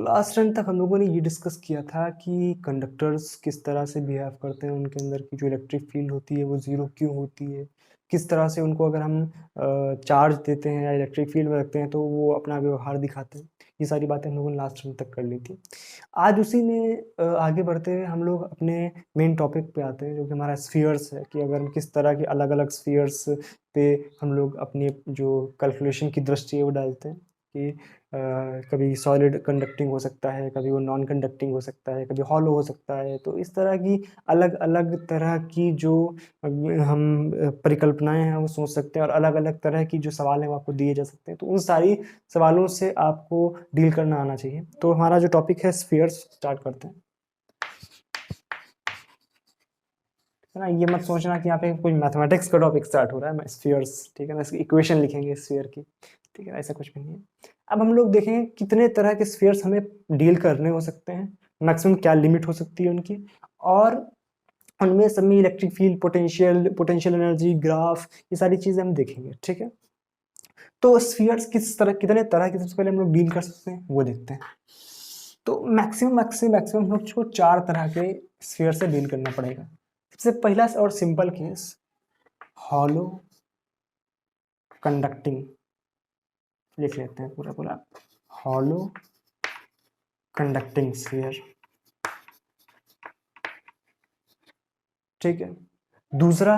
Last time तक हम लोगों ने ये डिस्कस किया था कि कंडक्टर्स किस तरह से बिहेव करते हैं, उनके अंदर की जो इलेक्ट्रिक फील्ड होती है वो ज़ीरो क्यों होती है, किस तरह से उनको अगर हम चार्ज देते हैं या इलेक्ट्रिक फील्ड में रखते हैं तो वो अपना व्यवहार दिखाते हैं। ये सारी बातें हम लोगों ने लास्ट टाइम तक कर ली थी। आज उसी में आगे बढ़ते हुए हम लोग अपने मेन टॉपिक पे आते हैं, जो कि हमारा स्फीयर्स है, कि अगर हम किस तरह के अलग अलग स्फीयर्स पे हम लोग अपनी जो कैलकुलेशन की दृष्टि है वो डालते हैं कि कभी सॉलिड कंडक्टिंग हो सकता है, कभी वो नॉन कंडक्टिंग हो सकता है, कभी हॉलो हो सकता है। तो इस तरह की अलग अलग तरह की जो हम परिकल्पनाएं हैं वो सोच सकते हैं, और अलग अलग तरह की जो सवाल हैं वो आपको दिए जा सकते हैं। तो उन सारी सवालों से आपको डील करना आना चाहिए। तो हमारा जो टॉपिक है स्फीयर्स, स्टार्ट करते हैं, है ना। ये मत सोचना कि यहाँ पे कोई मैथमेटिक्स का टॉपिक स्टार्ट हो रहा है, स्फीयर्स, ठीक है ना। इसकी इक्वेशन लिखेंगे स्फीयर की, ठीक है ना, ऐसा कुछ भी नहीं है। अब हम लोग देखेंगे कितने तरह के स्फीयर्स हमें डील करने हो सकते हैं, मैक्सिमम क्या लिमिट हो सकती है उनकी, और उनमें सब में electric field, potential energy, graph, ये सारी चीजें हम देखेंगे, ठीक है। तो स्फीयर्स किस तरह, कितने तरह के सबसे पहले हम लोग डील कर सकते हैं वो देखते हैं। तो मैक्सिमम हम लोग को 4 तरह के स्फीयर से डील करना पड़ेगा। सबसे पहला और सिंपल केस, हॉलो कंडक्टिंग, लिख लेते हैं पूरा पूरा, हॉलो कंडक्टिंग स्फीयर, ठीक है। दूसरा,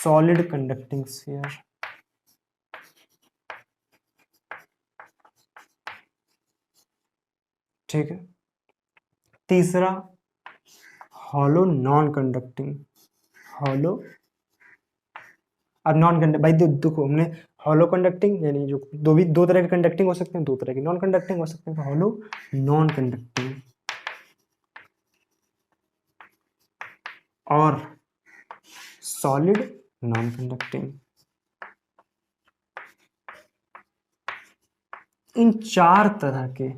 सॉलिड कंडक्टिंग स्फीयर, ठीक है। तीसरा, हॉलो नॉन कंडक्टिंग, हॉलो, अब नॉन कंडक्ट, भाई देखो हमने हॉलो कंडक्टिंग यानी जो दो तरह के कंडक्टिंग हो सकते हैं, 2 तरह के नॉन कंडक्टिंग हो सकते हैं। तो हॉलो नॉन कंडक्टिंग और सॉलिड नॉन कंडक्टिंग, इन 4 तरह के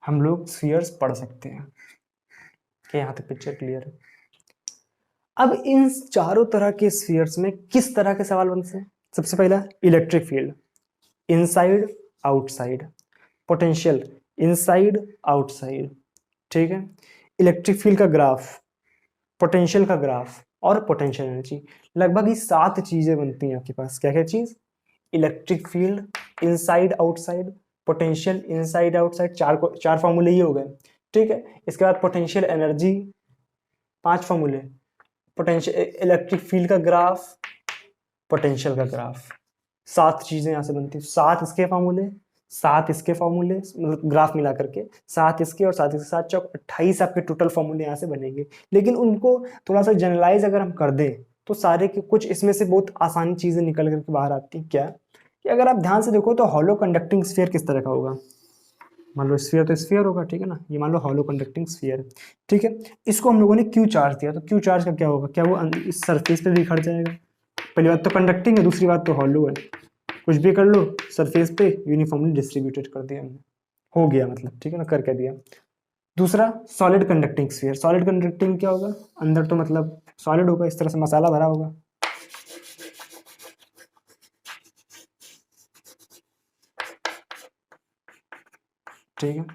हम लोग स्फीयर्स पढ़ सकते हैं। क्या यहाँ तक पिक्चर क्लियर है? अब इन चारों तरह के स्फीयर्स में किस तरह के सवाल बनते हैं? सबसे पहला, electric field, inside outside, potential, inside outside, ठीक है। इलेक्ट्रिक फील्ड का ग्राफ, पोटेंशियल का ग्राफ, और पोटेंशियल एनर्जी। लगभग ये 7 चीजें बनती हैं आपके पास। क्या क्या चीज? Electric field, inside outside, potential, inside outside, 4 फॉर्मूले ये हो गए, ठीक है। इसके बाद पोटेंशियल एनर्जी, 5 फॉर्मूले, पोटेंशियल, इलेक्ट्रिक फील्ड का ग्राफ, पोटेंशियल का ग्राफ, 7 चीजें यहां से बनती हैं। 7 इसके फॉर्मूले, 7 इसके फॉर्मूले, मतलब ग्राफ मिला करके 7 इसके और 7 इसके, 7 चौक 28 आपके टोटल फॉर्मूले यहाँ से बनेंगे। लेकिन उनको थोड़ा सा जनरलाइज अगर हम कर दें तो सारे के कुछ इसमें से बहुत आसानी चीजें निकल करके बाहर आती हैं। क्या कि अगर आप ध्यान से देखो तो हॉलो कंडक्टिंग स्फीयर किस तरह का होगा। मान लो स्फीयर तो स्फीयर होगा, ठीक है ना। ये मान लो हॉलो कंडक्टिंग स्फीयर है, ठीक है। इसको हम लोगों ने क्यू चार्ज दिया, तो क्यू चार्ज का क्या होगा? क्या वो इस सरफेस पे बिखर जाएगा? पहली बात तो कंडक्टिंग है, दूसरी बात तो हॉलो है। कुछ भी कर लो, सरफेस पे यूनिफॉर्मली डिस्ट्रीब्यूटेड कर दिया हमने, हो गया मतलब, ठीक है ना, करके दिया। दूसरा, solid conducting sphere. Solid conducting क्या होगा? अंदर तो मतलब सॉलिड होगा, इस तरह से मसाला भरा होगा, ठीक है।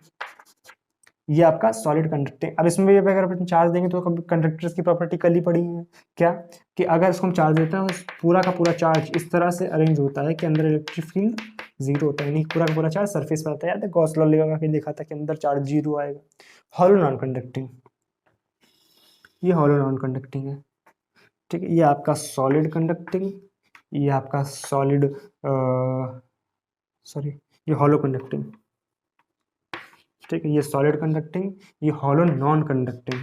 ये आपका सॉलिड कंडक्टिंग। अब इसमें भी अगर अपन चार्ज देंगे तो कंडक्टर्स की प्रॉपर्टी कल ही पड़ी है, क्या कि अगर इसको हम चार्ज देते हैं तो पूरा का पूरा चार्ज इस तरह से अरेंज होता है कि अंदर इलेक्ट्रिक फील्ड 0 होता है, यानी पूरा का पूरा चार्ज सरफेस पर आता है। याद है गॉस लॉ लगा के देखा था कि अंदर चार्ज 0 आएगा। हॉलो नॉन कंडक्टिंग, ये हॉलो नॉन कंडक्टिंग है, ठीक है। ये आपका सॉलिड कंडक्टिंग, ये आपका सॉलिड, सॉरी, ये हॉलो कंडक्टिंग, ठीक है। ये सॉलिड कंडक्टिंग, ये हॉलो नॉन कंडक्टिंग।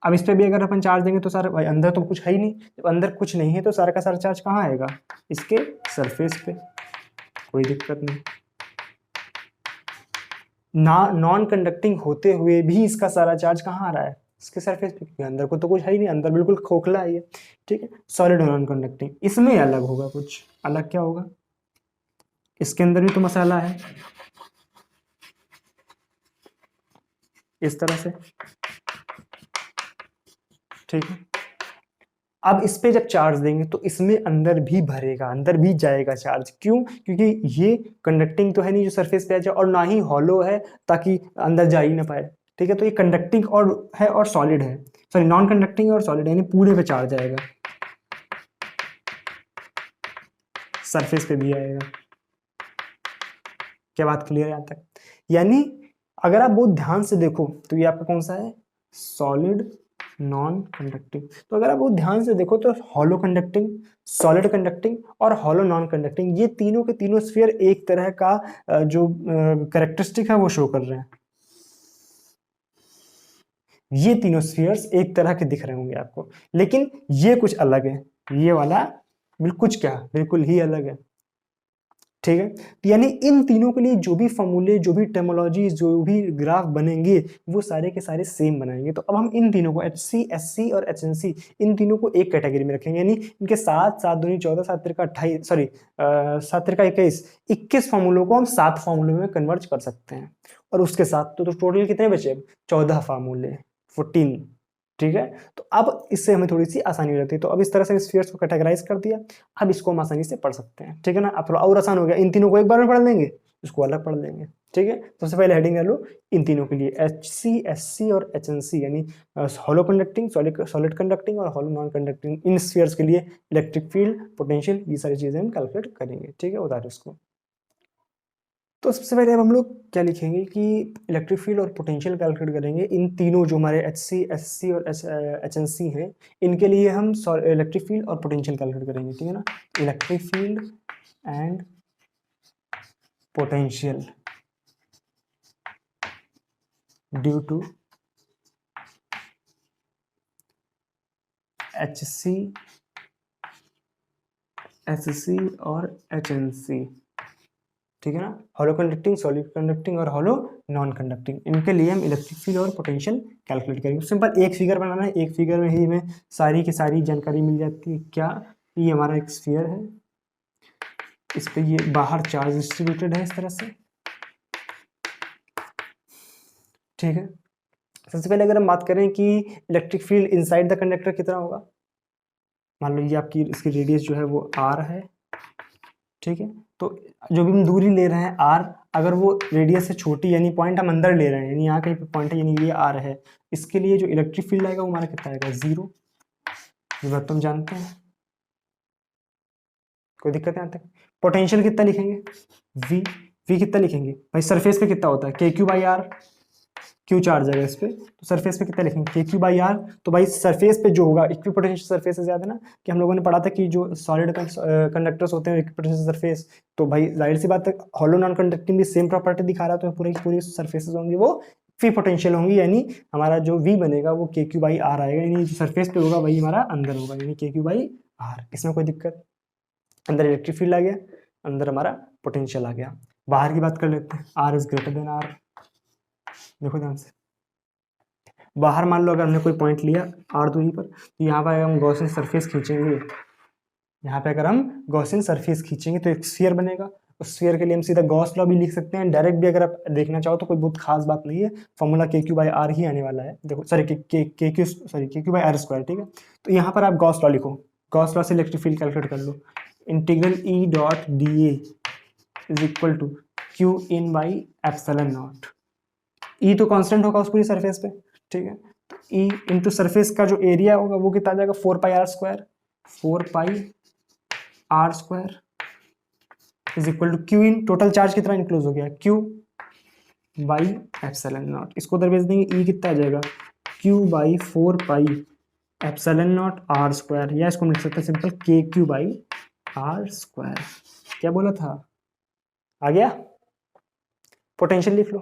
अब इस पे भी अगर अपन चार्ज देंगे तो सारा भाई अंदर तो कुछ है ही नहीं, जब अंदर कुछ नहीं है तो सारा का सारा चार्ज कहाँ आएगा? इसके सरफेस पे, कोई दिक्कत नहीं। ना नॉन कंडक्टिंग होते हुए भी इसका सारा चार्ज कहाँ आ रहा है? इसके सरफेस पे, क्योंकि अंदर को तो कुछ है ही नहीं, अंदर बिल्कुल खोखला है ये, ठीक है। सॉलिड नॉन कंडक्टिंग, इसमें अलग होगा कुछ। अलग क्या होगा? इसके अंदर भी तो मसाला है, इस तरह से, ठीक है। अब इस पे जब चार्ज देंगे तो इसमें अंदर भी भरेगा, अंदर भी जाएगा चार्ज। क्यों? क्योंकि ये कंडक्टिंग तो है नहीं जो सरफेस पे आ जाए, और ना ही हॉलो है ताकि अंदर जा ही ना पाए। ठीक है, तो ये कंडक्टिंग और है और सॉलिड है, सॉरी नॉन कंडक्टिंग और सॉलिड है, यानी पूरे पे चार्ज आएगा, सरफेस पे भी आएगा। क्या बात क्लियर है यहाँ तक? यानी अगर आप बहुत ध्यान से देखो तो ये आपका कौन सा है? Solid non conducting. तो अगर आप बहुत ध्यान से देखो तो हॉलो कंडक्टिंग, सॉलिड कंडक्टिंग और हॉलो नॉन कंडक्टिंग, ये तीनों के तीनों स्फीयर एक तरह का जो कैरेक्टरिस्टिक है वो शो कर रहे हैं। ये तीनों स्फीयर्स एक तरह के दिख रहे होंगे आपको, लेकिन ये कुछ अलग है, ये वाला बिल्कुल ही अलग है। ठीक है, तो यानी इन तीनों के लिए जो भी फॉर्मूले, जो भी टेमोलॉजी, जो भी ग्राफ बनेंगे वो सारे के सारे सेम बनाएंगे। तो अब हम इन तीनों को HC, SC और HNC, इन तीनों को एक कैटेगरी में रखेंगे, यानी इनके 7 7 दूनी 14 7 तिरका 28, सॉरी 7 तिरका 21, 21 फॉर्मूलों को हम 7 फॉर्मूलों में कन्वर्ट कर सकते हैं। और उसके साथ तो टोटल कितने बचे? 14 फार्मूले, 14। ठीक है, तो अब इससे हमें थोड़ी सी आसानी हो जाती है। तो अब इस तरह से स्फीयर्स को कैटेगराइज कर दिया, अब इसको हम आसानी से पढ़ सकते हैं। ठीक है ना, अब थोड़ा और आसान हो गया, इन तीनों को एक बार में पढ़ लेंगे, इसको अलग पढ़ लेंगे। ठीक है, सबसे पहले हेडिंग कर लो इन तीनों के लिए HC, SC और HNC, यानी हॉलो कंडक्टिंग, सॉलिड कंडक्टिंग और हॉलो नॉन कंडक्टिंग, इन स्फीयर्स के लिए इलेक्ट्रिक फील्ड, पोटेंशियल, ये सारी चीजें हम कैलकुलेट करेंगे। ठीक है, उतारो इसको। तो सबसे पहले अब हम लोग क्या लिखेंगे कि इलेक्ट्रिक फील्ड और पोटेंशियल कैलकुलेट करेंगे इन तीनों जो हमारे HC, SC और HNC हैं, इनके लिए हम इलेक्ट्रिक फील्ड और पोटेंशियल कैलकुलेट करेंगे। ठीक है ना, electric field and potential due to HC, SC और HNC। ठीक है ना, हॉलो कंडक्टिंग, सॉलिड कंडक्टिंग और हॉलो नॉन कंडक्टिंग, इनके लिए हम इलेक्ट्रिक फील्ड और पोटेंशियल कैलकुलेट करेंगे। सिंपल एक फिगर बनाना है, एक फिगर में ही हमें सारी की सारी जानकारी मिल जाती है। क्या? ये हमारा एक स्फीयर है, इस पे ये बाहर चार्ज डिस्ट्रीब्यूटेड है इस तरह से। ठीक है, सबसे पहले अगर हम बात करें कि electric field inside the conductor कितना होगा, मान लो ये आपकी इसकी रेडियस जो है वो r है। ठीक है, तो जो भी हम दूरी ले रहे हैं r, अगर वो रेडियस से छोटी, यानी पॉइंट हम अंदर ले रहे हैं, यानी यहाँ कहीं पे पॉइंट है, यानी ये r है, इसके लिए जो इलेक्ट्रिक फील्ड आएगा वो हमारा कितना आएगा? 0। ये बात तुम जानते हैं, कोई दिक्कत है यहाँ तक? पोटेंशियल कितना लिखेंगे? v कितना लिखेंगे भाई? सरफेस पे कितना होता है? KQ/R, क्यू चार्ज है इस पे, तो सरफेस पे कितना लिखेंगे? KQ/R। तो भाई सरफेस पे जो होगा इक्विपोटेंशियल सरफेस से ज्यादा ना, कि हम लोगों ने पढ़ा था कि जो सॉलिड कंडक्टर्स होते हैं इक्विपोटेंशियल सरफेस, तो भाई जाहिर सी बात है हॉलो नॉन कंडक्टिंग भी सेम प्रॉपर्टी दिखा रहा है, तो पूरी पूरी सरफेसेस होंगी वो इक्विपोटेंशियल होंगी, यानी हमारा जो V बनेगा वो KQ/R आएगा, यानी जो सरफेस पे होगा वही हमारा अंदर होगा, यानी KQ/R। इसमें कोई दिक्कत? अंदर इलेक्ट्रिक फील्ड आ गया, अंदर हमारा पोटेंशियल आ गया। बाहर की बात कर लेते हैं, R is greater then R। देखो ध्यान से, बाहर मान लो अगर हमने कोई पॉइंट लिया r दूरी पर, तो यहाँ पर हम गॉसियन सरफेस खींचेंगे, यहाँ पे अगर हम गॉसियन सरफेस खींचेंगे तो एक स्फीयर बनेगा। उस स्फीयर के लिए हम सीधा गॉस लॉ भी लिख सकते हैं, डायरेक्ट भी अगर आप देखना चाहो तो कोई बहुत खास बात नहीं है, फॉर्मूला KQ/R ही आने वाला है। देखो सॉरी KQ/R²। ठीक है, तो यहाँ पर आप गॉस लॉ लिखो, गॉस लॉ से इलेक्ट्रिक फील्ड कैलकुलेट कर लो। Integral E.dA is equal to Q(in/ε0). E तो कांस्टेंट होगा उस पूरी सरफेस पे। ठीक है, तो E इंटू सरफेस का जो एरिया होगा वो कितना आ जाएगा? 4πr², 4πr² is equal to Q in, total charge कितना इंक्लूज हो गया? Q/ε0। इसको उधर भेज देंगे, E कितना आ जाएगा? Q/4πε0r², या इसको हम लिख सकते हैं सिंपल KQ/r²। क्या बोला था? आ गया? पोटेंशियल लिख लो।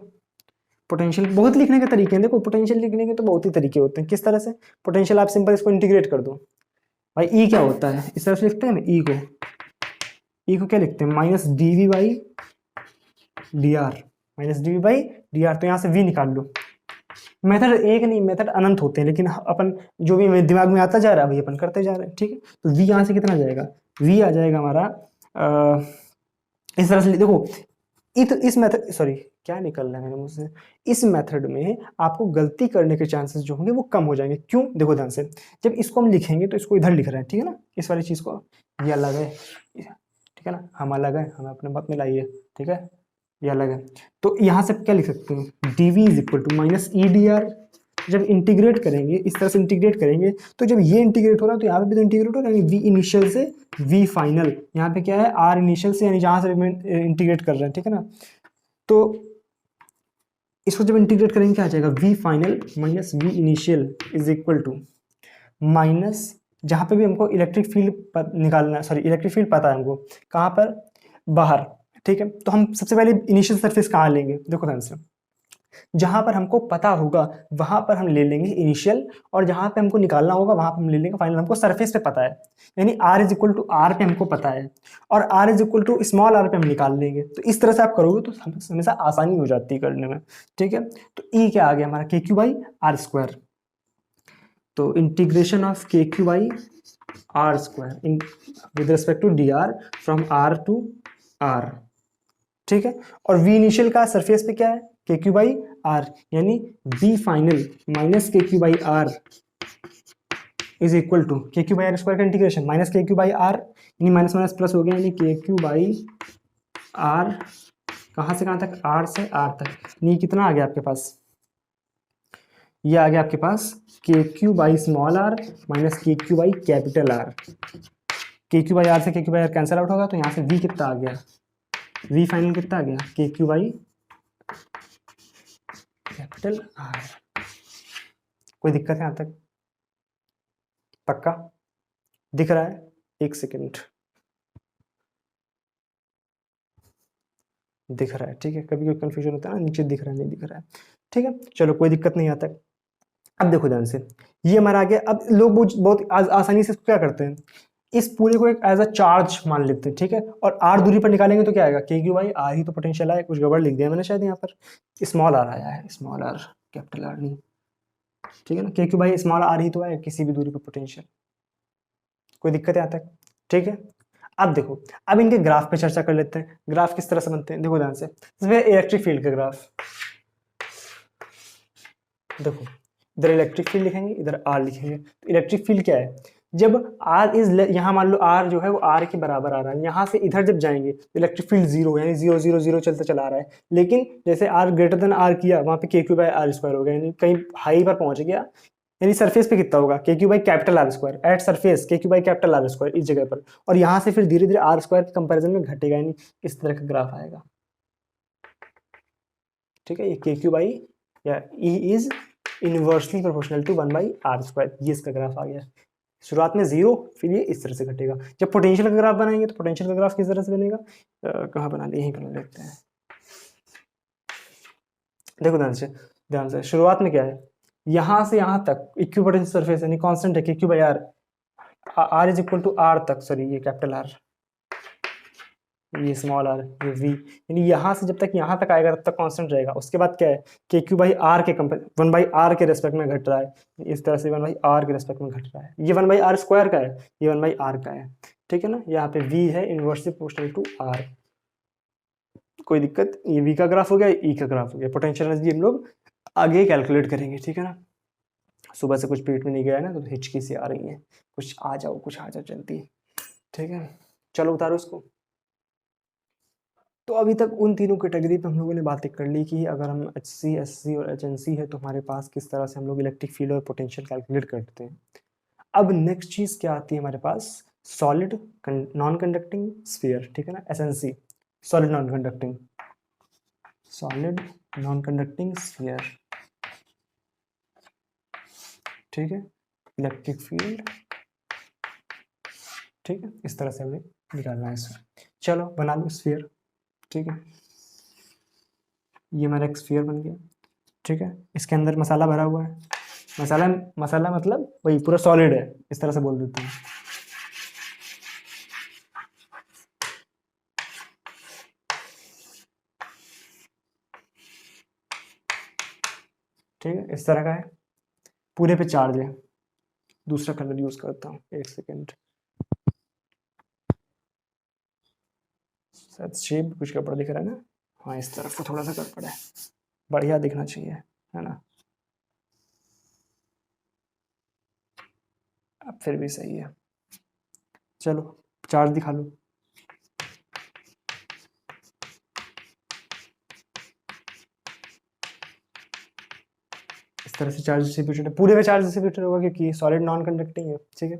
पोटेंशियल बहुत लिखने के तरीके हैं, देखो पोटेंशियल लिखने के तो बहुत ही तरीके होते हैं। किस तरह से? पोटेंशियल आप सिंपल इसको इंटीग्रेट कर दो भाई। ई क्या होता है? इस तरह से लिखते हैं ना, ई को क्या लिखते हैं? -dV/dr, -dV/dr। तो यहाँ से v निकाल लो। मेथड एक नहीं, मेथड अनंत होते हैं, लेकिन अपन जो भी दिमाग में आता जा रहा है भाई अपन करते जा रहे हैं। ठीक है, तो v यहाँ से कितना जाएगा? v आ जाएगा हमारा इस तरह से देखो, इस मेथड, सॉरी क्या निकल रहा है मेरे मुंह से, इस मेथड में आपको गलती करने के चांसेस जो होंगे वो कम हो जाएंगे। क्यों? देखो ध्यान से, जब इसको हम लिखेंगे तो इसको इधर लिख रहे हैं, ठीक है ना, इस वाली चीज को, ये अलग है, ठीक है ना, हम अलग है, हमें अपने बात में लाइए, ठीक है, ये अलग है। तो यहाँ से क्या लिख सकते हैं, dv is equal to minus E D R. जब इंटीग्रेट करेंगे, इस तरह से इंटीग्रेट करेंगे, तो जब ये इंटीग्रेट हो रहा है तो यहाँ पे भी तो इंटीग्रेट हो रहा है, वी इनिशियल से वी फाइनल, यहाँ पे क्या है, आर इनिशियल से, यानी जहाँ से इंटीग्रेट कर रहे हैं, ठीक है ना। तो इसको जब इंटीग्रेट करेंगे क्या आ जाएगा, V final minus V initial is equal to minus, जहाँ पे भी हमको इलेक्ट्रिक फील्ड निकालना है, सॉरी इलेक्ट्रिक फील्ड पता है हमको, कहाँ पर, बाहर, ठीक है। तो हम सबसे पहले इनिशियल सरफेस कहाँ लेंगे, देखो ध्यान से, जहां पर हमको पता होगा वहां पर हम ले लेंगे इनिशियल, और जहां पे हमको निकालना होगा वहां पर हम ले लेंगे फाइनल। हमको सरफेस पे पता है, यानी r is equal to R पे हमको पता है, और r is equal to small r पे हम निकाल लेंगे। तो इस तरह से आप करोगे तो हमेशा आसानी हो जाती है करने में, ठीक है। तो e क्या आ गया हमारा, K Q by R square. तो integration of K Q by R square with respect to D R from R to R, ठीक है। और v इनिशियल का सरफेस पे क्या है, के क्यू बाई आर, यानी v final minus K Q by R is equal to K Q by R square का integration minus K Q by R, यानी माइनस माइनस प्लस हो गया, यानी के क्यू बाई आर, कहाँ से कहाँ तक, आर से आर तक, यानी कितना आ गया आपके पास, ये आ गया आपके पास K Q by small r minus K Q by capital R. K Q by R से K Q by R cancel out होगा, तो यहाँ से v कितना आ गया, v फाइनल कितना आ गया, K Q by capital are. कोई दिक्कत है यहाँ तक, पक्का दिख रहा है, एक सेकेंड, दिख रहा है, ठीक है। कभी कोई कंफ्यूजन होता है ना, नीचे दिख रहा है नहीं दिख रहा है, ठीक है, चलो कोई दिक्कत नहीं आता। अब देखो ध्यान से, ये हमारा आ गया। अब लोग बहुत आसानी से इसको क्या करते हैं, इस पूरे को एक एज अ चार्ज मान लेते हैं, ठीक है, और आर दूरी पर निकालेंगे तो क्या आएगा, के क्यू बाई आर ही तो पोटेंशियल आया, कुछ गड़बड़ लिख दिया मैंने शायद, यहाँ पर स्मॉल आर आया है, स्मॉल आर, कैपिटल आर नहीं, ठीक है ना, के क्यू बाई स्मॉल आर ही तो आया किसी भी दूरी पर पोटेंशियल। कोई दिक्कत है यहाँ तक, ठीक है। अब देखो, अब इनके ग्राफ पे चर्चा कर लेते हैं। ग्राफ किस तरह से बनते हैं, देखो ध्यान से, इलेक्ट्रिक फील्ड का ग्राफ, देखो इधर इलेक्ट्रिक फील्ड लिखेंगे, इधर आर लिखेंगे। तो इलेक्ट्रिक फील्ड क्या है, जब आर इज, यहाँ मान लो आर जो है वो आर के बराबर आ रहा है, यहाँ से इधर जब जाएंगे तो इलेक्ट्रिक फील्ड जीरो, यानी जीरो जीरो जीरो चलता चला आ रहा है। लेकिन जैसे आर ग्रेटर देन आर किया, वहाँ पे के क्यू बाई आर स्क्वायर हो गया, यानी कहीं हाई पर पहुंच गया, यानी सरफेस पे कितना होगा, K Q by capital R square at surface, K Q by capital R square इस जगह पर, और यहाँ से फिर धीरे धीरे आर स्क्वायर के कंपेरिजन में घटेगा, यानी इस तरह का ग्राफ आएगा, ठीक है। ये के क्यू बाई या E is inversely proportional to 1/r square, ये इसका ग्राफ आ गया। शुरुआत में जीरो, फिर ये इस तरह से घटेगा। जब पोटेंशियल का ग्राफ बनाएंगे तो पोटेंशियल का ग्राफ किस तरह से बनेगा, कहाँ बना ले, यहीं बना लेते हैं। देखो ध्यान से शुरुआत में क्या है, यहाँ से यहाँ तक इक्विपोटेंशियल सरफेस यानी कांस्टेंट है K Q by R, R is equal to R तक, सॉरी ये कैपिटल आर, ये स्मॉल आर, ये वी, यानी यहाँ से जब तक यहाँ तक आएगा तब तक कांस्टेंट रहेगा। उसके बाद क्या है, के क्यू बाई आर के कंपेयर 1/r के रेस्पेक्ट में घट रहा है, इस तरह से 1/r के रेस्पेक्ट में घट रहा है। ये 1/r स्क्वायर का है, ये 1/r का है, ठीक है ना। यहाँ पे v है इनवर्सली प्रोपोर्शनल टू r। कोई दिक्कत, ये v का ग्राफ हो गया, ई का ग्राफ हो गया। पोटेंशियल एनर्जी हम लोग आगे कैलकुलेट करेंगे, ठीक है ना। सुबह से कुछ पेट में नहीं गया ना, तो हिचकी सी आ रही है, कुछ आ जाओ जल्दी, ठीक है। चलो उतारो उसको। तो अभी तक उन तीनों कैटेगरी पे हम लोगों ने बातें कर ली कि अगर हम HC, SC और HNC है तो हमारे पास किस तरह से हम लोग इलेक्ट्रिक फील्ड और पोटेंशियल कैलकुलेट करते हैं। अब नेक्स्ट चीज़ क्या आती है हमारे पास, सॉलिड नॉन कंडक्टिंग स्फीयर, ठीक है ना, SNC, solid non conducting sphere, ठीक है, इलेक्ट्रिक फील्ड, ठीक है, इस तरह से हमें निकालना है इसमें। चलो बना लो स्फीयर, ठीक है, ये हमारा एक स्फीयर बन गया, ठीक है। इसके अंदर मसाला भरा हुआ है, मसाला मतलब वही पूरा सॉलिड है, इस तरह से बोल देते हैं, ठीक है, इस तरह का है, पूरे पे चार्ज है। दूसरा कलर यूज करता हूँ, एक सेकेंड, शायद शेप कुछ कपड़ा दिख रहा है ना, हाँ इस तरफ को थोड़ा सा गड़बड़ है, बढ़िया दिखना चाहिए, है ना। अब फिर भी सही है। चलो चार्ज दिखा लो। इस तरह से चार्ज डिस्ट्रीब्यूटेड है, पूरे में चार्ज डिस्ट्रीब्यूटेड होगा क्योंकि सॉलिड नॉन कंडक्टिंग है, ठीक है।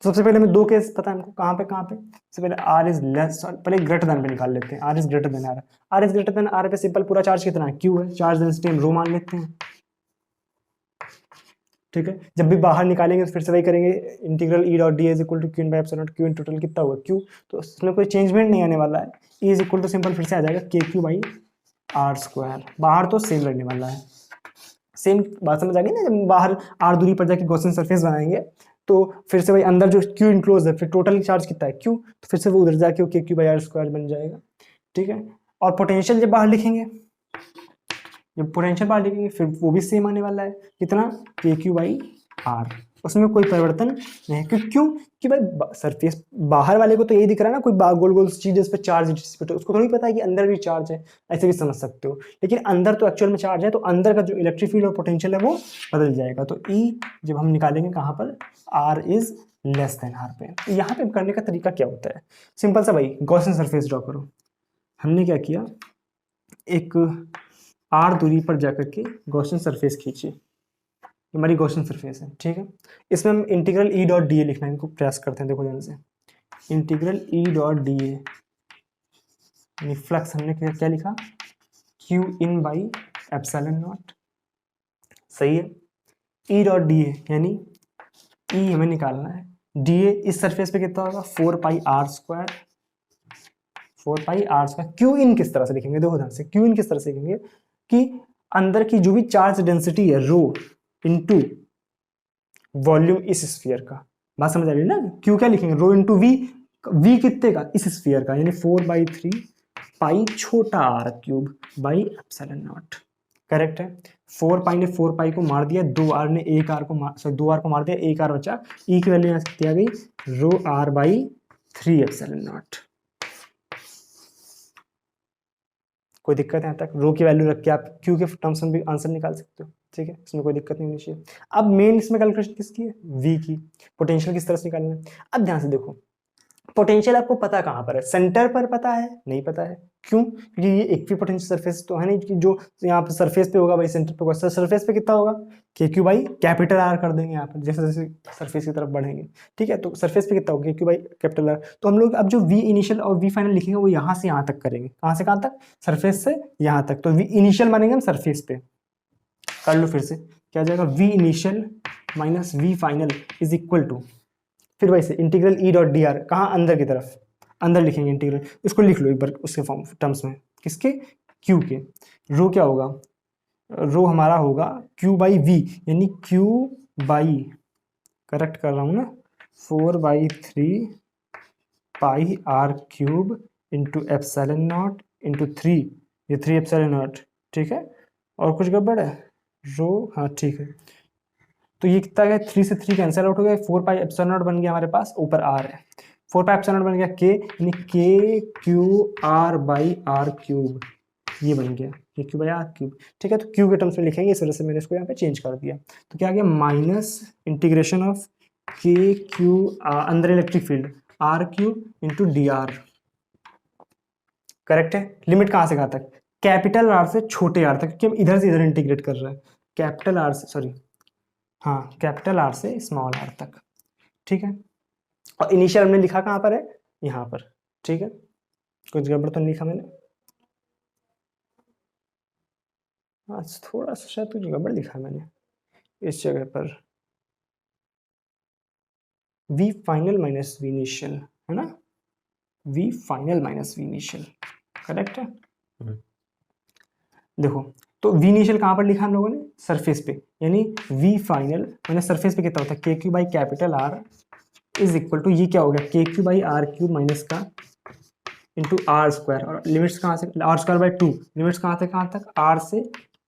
तो सबसे पहले हमें दो केस पता है हमको, कहाँ पे सबसे पहले आर इज लेस, पहले ग्रेटर देन पे निकाल लेते हैं, R is greater than R. R is greater than R पे सिंपल पूरा चार्ज कितना है, क्यू है, चार्ज डेंसिटी हम रो मान लेते हैं, ठीक है। जब भी बाहर निकालेंगे तो फिर से वही करेंगे, integral E dot D is equal to Q in by epsilon naught, Q in total कितना होगा क्यू, तो इसमें कोई चेंजमेंट नहीं आने वाला है, E is equal to simple फिर से आ जाएगा के क्यू बाई आर स्क्वायर, बाहर तो सेम रहने वाला है। सेम बात समझ आ गई ना, जब बाहर आर दूरी पर जाके गॉसियन सरफेस बनाएंगे तो फिर से वही अंदर जो क्यू इनक्लोज है, फिर टोटल चार्ज कितना है क्यू, तो फिर से वो उधर जाके के क्यू बाई आर स्क्वायर बन जाएगा, ठीक है। और पोटेंशियल जब बाहर लिखेंगे, जब पोटेंशियल बाहर लिखेंगे फिर वो भी सेम आने वाला है, कितना के क्यू बाई आर, उसमें कोई परिवर्तन नहीं है। क्यों कि भाई सरफेस बाहर वाले को तो यही दिख रहा है ना, कोई गोल गोल चीज इस पर चार्ज डिस्ट्रीब्यूट है, उसको थोड़ी पता है कि अंदर भी चार्ज है, ऐसे भी समझ सकते हो, लेकिन अंदर तो एक्चुअल में चार्ज है, तो अंदर का जो इलेक्ट्रिक फील्ड और पोटेंशियल है वो बदल जाएगा। तो ई जब हम निकालेंगे कहाँ पर, R is less than R पे, तो यहाँ पे करने का तरीका क्या होता है, सिंपल सा भाई गॉसियन सरफेस ड्रॉ करो। हमने क्या किया, एक आर दूरी पर जाकर के गॉसियन सरफेस खींची, हमारी गॉसियन सरफेस है, ठीक है। इसमें हम integral E dot D A लिखना है, प्रयास करते हैं, देखो ध्यान से, integral E dot D A यानी फ्लक्स हमने क्या लिखा, Q in by epsilon not, सही है। ई डॉट डी ए यानी ई हमें निकालना है, डी ए इस सरफेस पे कितना होगा 4 pi r square, 4 pi r square. Q in किस तरह से लिखेंगे, देखो ध्यान से, क्यू इन किस तरह से लिखेंगे कि अंदर की जो भी चार्ज डेंसिटी है रो इनटू वॉल्यूम इस स्फीयर का, बात समझ आ रही है ना। क्यू क्या लिखेंगे, रो इनटू वी, वी कितने का, इस स्फीयर का, यानी 4/3 पाई छोटा R cube by epsilon naught, correct है। 4 पाई ने 4 पाई को मार दिया, 2 आर ने 1 आर को सॉरी 2 आर को मार दिया, 1 आर बचा, ई की वैल्यू यहाँ से आ गई रो आर बाई 3 एप्सिलॉन नॉट। कोई दिक्कत है यहाँ तक, रो की वैल्यू रख के आप क्यू के टर्म्स में भी आंसर निकाल सकते हो, ठीक है, इसमें कोई दिक्कत नहीं होनी चाहिए। अब मेन इसमें कैलकुलेशन किसकी है, वी की, पोटेंशियल किस तरह से निकालना है। अब ध्यान से देखो, पोटेंशियल आपको पता कहाँ पर है, सेंटर पर पता है, नहीं पता है, क्यों, क्योंकि ये एक भी पोटेंशियल सरफेस तो है नहीं कि जो यहाँ पर सरफेस पे होगा भाई सेंटर पे होगा, सरफेस पे कितना होगा K Q by capital are कर देंगे यहाँ पर, जैसे जैसे सरफेस की तरफ बढ़ेंगे, ठीक है। तो सरफेस पे कितना होगा K Q by capital are, तो हम लोग अब जो वी इनिशियल और वी फाइनल लिखेंगे वो यहाँ से यहाँ तक करेंगे, कहाँ से कहाँ तक, सरफेस से यहाँ तक, तो वी इनिशियल मानेंगे हम सरफेस पे, कर लो फिर से, क्या जाएगा V initial minus V final is equal to, फिर वैसे integral E dot D R, कहाँ अंदर की तरफ, अंदर लिखेंगे इंटीग्रल, इसको लिख लो एक बार उसके फॉर्म टर्म्स में, किसके, क्यू के, रो क्या होगा, रो हमारा होगा क्यू बाई वी, यानी क्यू बाई, करेक्ट कर रहा हूँ ना, 4/3 pi r cube into epsilon naught into 3, ये 3 एप्सिलॉन नॉट, ठीक है। और कुछ गड़बड़ है, रो, हाँ ठीक है, तो ये कितना है, 3 से 3 कैंसिल आउट हो गया, 4 पाई एप्सिलॉन नॉट बन गया हमारे पास, ऊपर आर है, 4 पाई एप्सिलॉन नॉट बन गया के, यानी K Q R by R cube, ये बन गया K Q by R cube, ठीक है। तो क्यू के टर्म्स में लिखेंगे, इस वजह से मैंने इसको यहाँ पे चेंज कर दिया, तो क्या आ गया minus integration of K Q अंदर electric field R cube into D R, correct है। लिमिट कहाँ से कहाँ तक, कैपिटल आर से छोटे आर तक, क्योंकि हम इधर से इधर इंटीग्रेट कर रहे हैं, कैपिटल आर से, सॉरी हाँ कैपिटल आर से स्मॉल आर तक, ठीक है। और इनिशियल हमने लिखा कहाँ पर है, यहाँ पर, ठीक है, कुछ गड़बड़ तो नहीं लिखा मैंने, हाँ थोड़ा सा शायद कुछ गड़बड़ लिखा मैंने इस जगह पर, V final minus V initial, है ना, V final minus V initial, correct है। देखो तो वी इनिशियल कहाँ पर लिखा हम लोगों ने, सरफेस पे, यानी वी फाइनल मैंने सरफेस पे कितना होता है K Q by capital R is equal to, ये क्या हो गया K Q by R cube minus का इंटू आर स्क्वायर, और लिमिट्स कहाँ से, आर स्क्वायर बाई 2, लिमिट्स कहाँ से कहाँ तक, आर से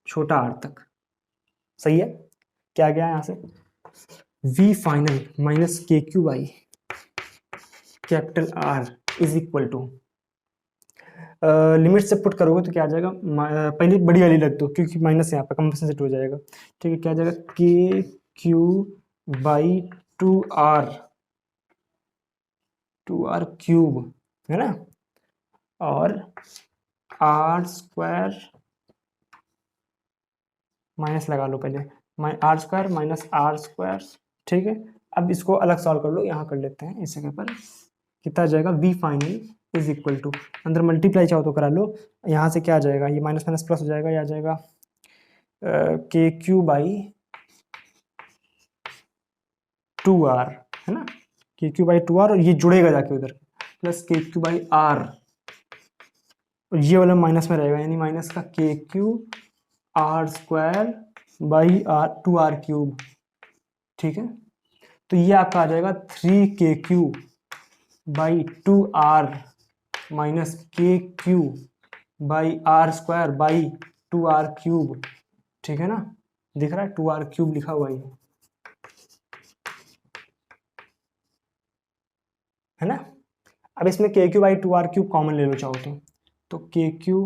छोटा आर तक, सही है। क्या गया यहाँ से, V final minus K Q by capital R is equal to, limit से पुट करोगे तो क्या आ जाएगा, पहले बड़ी वाली रख दो क्योंकि माइनस यहाँ पर कंपनसेट हो जाएगा। ठीक है, क्या आ जाएगा के क्यू बाई 2r क्यूब, है ना, और आर स्क्वायर माइनस लगा लो पहले, R square minus R square. ठीक है, अब इसको अलग सॉल्व कर लो, यहाँ कर लेते हैं इस जगह पर। कितना आ जाएगा, V final is equal to, अंदर मल्टीप्लाई चाहो तो करा लो, यहाँ से क्या आ जाएगा, ये माइनस माइनस प्लस हो जाएगा, ये आ जाएगा के क्यू बाई 2r, है ना, के क्यू बाई 2r, और ये जुड़ेगा जाके उधर, प्लस के क्यू बाई आर, और ये वाला माइनस में रहेगा, यानी माइनस का K Q R square by R 2r cube. ठीक है, तो ये आपका आ जाएगा 3 KQ by 2r minus K Q by R square by 2r cube. ठीक है ना, दिख रहा है 2r क्यूब लिखा हुआ है ना। अब इसमें के Q by 2r cube common ले लो चाहो तो K Q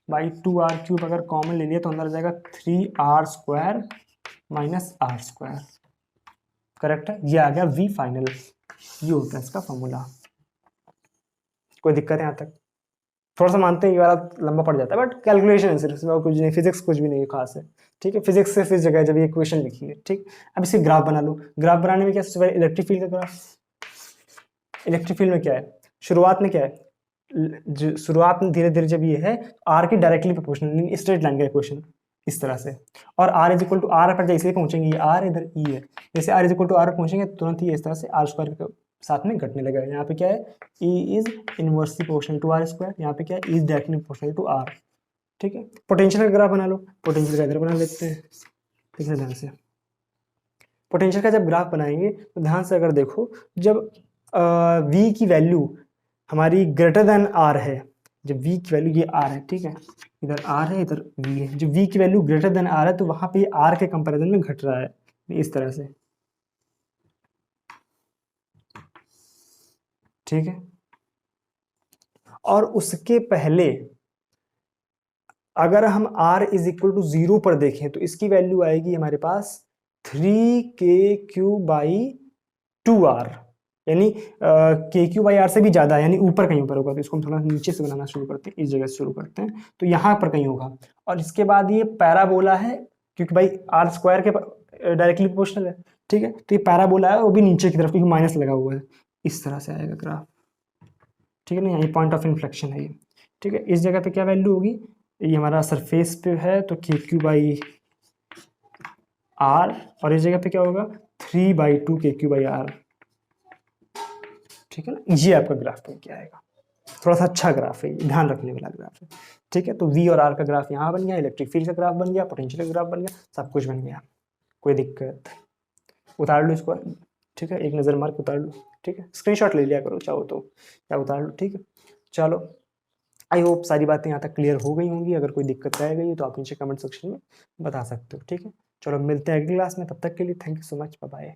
by 2r cube अगर कॉमन ले लिया तो अंदर आ जाएगा 3r square minus R square. Correct है, ये आ गया वी फाइनल, ये होता है इसका फॉर्मूला। कोई दिक्कत है यहाँ तक? थोड़ा सा मानते हैं ये वाला लंबा पड़ जाता है, बट कैलकुलेशन है सिर्फ, इसमें कुछ नहीं, फिजिक्स कुछ भी नहीं है खास है। ठीक है, फिजिक्स सिर्फ इस जगह है जब ये इक्वेशन लिखी है। ठीक, अब इसकी ग्राफ बना लो। ग्राफ बनाने में क्या, सबसे पहले इलेक्ट्रिक फील्ड का ग्राफ। इलेक्ट्रिक फील्ड में क्या है, शुरुआत में क्या है, शुरुआत में धीरे धीरे जब ये है आर की डायरेक्टली प्रोपोर्शनल, स्ट्रेट लाइन का इक्वेशन इस तरह से, और R is equal to R पर जैसे ही पहुंचेंगे, ये आर इधर ई है, जैसे R is equal to R पहुंचेंगे तुरंत ही इस तरह से आर स्क्वायर के साथ में घटने लगेगा। यहाँ पे क्या है, E is inversely proportional to R square, यहाँ पे क्या है, E is directly proportional to R. ठीक है, पोटेंशियल का ग्राफ बना लो, पोटेंशियल का इधर बना लेते हैं, ठीक है, ध्यान से। पोटेंशियल का जब ग्राफ बनाएंगे तो ध्यान से अगर देखो, जब v की वैल्यू हमारी ग्रेटर देन आर है, जब v की वैल्यू, ये r है, ठीक है, इधर r है इधर v है, जब v की वैल्यू ग्रेटर देन r है तो वहां पे r के कंपैरिजन में घट रहा है इस तरह से। ठीक है, और उसके पहले अगर हम r इज इक्वल टू 0 पर देखें तो इसकी वैल्यू आएगी हमारे पास 3KQ बाई 2r, यानी के क्यू बाई आर से भी ज्यादा, यानी ऊपर कहीं ऊपर होगा। तो इसको हम थोड़ा नीचे से बनाना शुरू करते हैं, इस जगह से शुरू करते हैं, तो यहाँ पर कहीं होगा। और इसके बाद ये पैराबोला है, क्योंकि भाई आर स्क्वायर के डायरेक्टली प्रोपोर्शनल है। ठीक है, तो ये पैराबोला है, वो भी नीचे की तरफ, क्योंकि माइनस लगा हुआ है, इस तरह से आएगा ग्राफ। ठीक है ना, ये पॉइंट ऑफ इन्फ्लेक्शन है ये। ठीक है, इस जगह पे क्या वैल्यू होगी, ये हमारा सरफेस पे है तो के क्यू बाई आर, और इस जगह पे क्या होगा 3/2 के क्यू बाई आर। ठीक है ना, ये आपका ग्राफ बन के आएगा। थोड़ा सा अच्छा ग्राफ है, ध्यान रखने वाला ग्राफ है। ठीक है, तो वी और आर का ग्राफ यहाँ बन गया, इलेक्ट्रिक फील्ड का ग्राफ बन गया, पोटेंशियल का ग्राफ बन गया, सब कुछ बन गया। कोई दिक्कत, उतार लो इसको। ठीक है, एक नज़र मार के उतार लो। ठीक है, स्क्रीनशॉट ले लिया करो चाहो तो, या उतार लो। ठीक है, चलो, आई होप सारी बातें यहाँ तक क्लियर हो गई होंगी। अगर कोई दिक्कत रह गई है तो आप नीचे कमेंट सेक्शन में बता सकते हो। ठीक है, चलो मिलते हैं अगली क्लास में, तब तक के लिए thank you so much, bye bye.